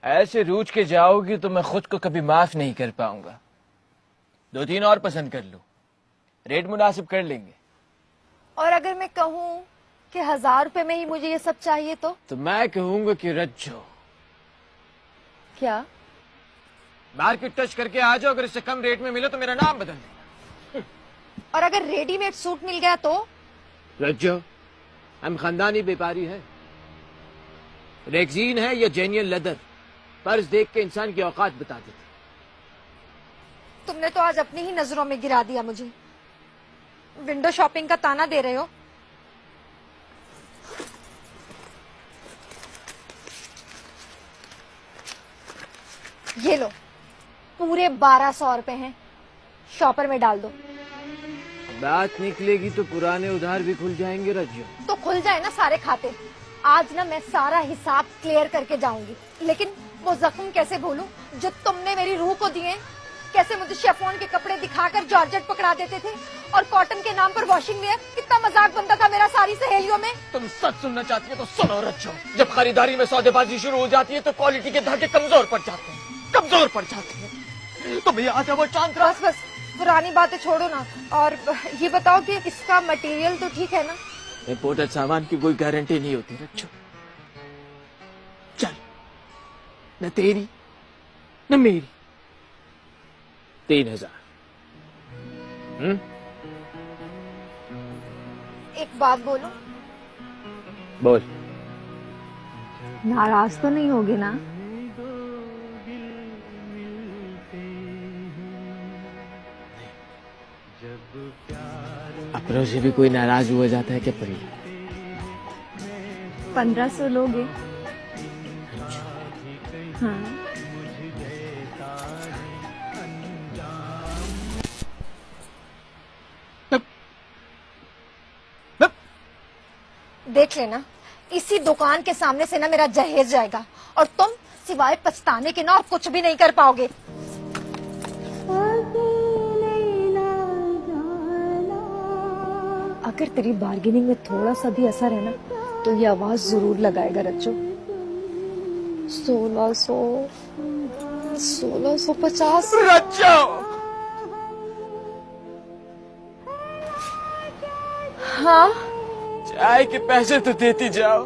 ऐसे रूठ के जाओगी तो मैं खुद को कभी माफ नहीं कर पाऊंगा। 2-3 और पसंद कर लो, रेट मुनासिब कर लेंगे। और अगर मैं कहूँ कि 1000 रुपए में ही मुझे ये सब चाहिए तो मैं कहूंगा कि रज्जो क्या? मार्केट टच करके आ जाओ, अगर इससे कम रेट में मिले तो मेरा नाम बदल देना। और अगर रेडीमेड सूट मिल गया तो? रज्जो, हम खानदानी व्यापारी है, रेक्सीन है या जेन्युइन लेदर, पर्स देख के इंसान की औकात बता देते। तुमने तो आज अपनी ही नजरों में गिरा दिया मुझे। विंडो शॉपिंग का ताना दे रहे हो। ये लो, पूरे 1200 रुपए हैं, शॉपर में डाल दो। बात निकलेगी तो पुराने उधार भी खुल जाएंगे रज्जो। तो खुल जाए ना सारे खाते। आज ना मैं सारा हिसाब क्लियर करके जाऊंगी, लेकिन वो जख्म कैसे भूलूं जो तुमने मेरी रूह को दिए। कैसे मुझे शेफॉन के कपड़े दिखाकर जॉर्जेट पकड़ा देते थे, और कॉटन के नाम पर वॉशिंग वेयर। कितना मजाक बनता था मेरा सारी सहेलियों में। तुम सच सुनना चाहती है तो सुनो रज्जो, जब खरीदारी में सौदेबाजी शुरू हो जाती है तो क्वालिटी के धागे कमजोर पड़ जाते हैं, कमजोर पड़ जाते हैं। तो भैया आज वो चांद रात। बस बस पुरानी बातें छोड़ो ना, और ये बताओ कि इसका मटेरियल तो ठीक है ना? इम्पोर्टेड सामान की कोई गारंटी नहीं होती रज्जो। चल, न तेरी न मेरी, 3000। एक बात बोलो, बोल। नाराज तो नहीं होगे ना? अपनों से भी कोई नाराज हुआ जाता है क्या परी? 1500 लोगे? हाँ। देख लेना, इसी दुकान के सामने से ना मेरा जहेज जाएगा, और तुम सिवाय पछताने के ना और कुछ भी नहीं कर पाओगे। अगर तेरी बार्गेनिंग में थोड़ा सा भी असर है ना, तो ये आवाज जरूर लगाएगा रज्जो। 1650। रज्जो, हाँ, चाय के पैसे तो देती जाओ।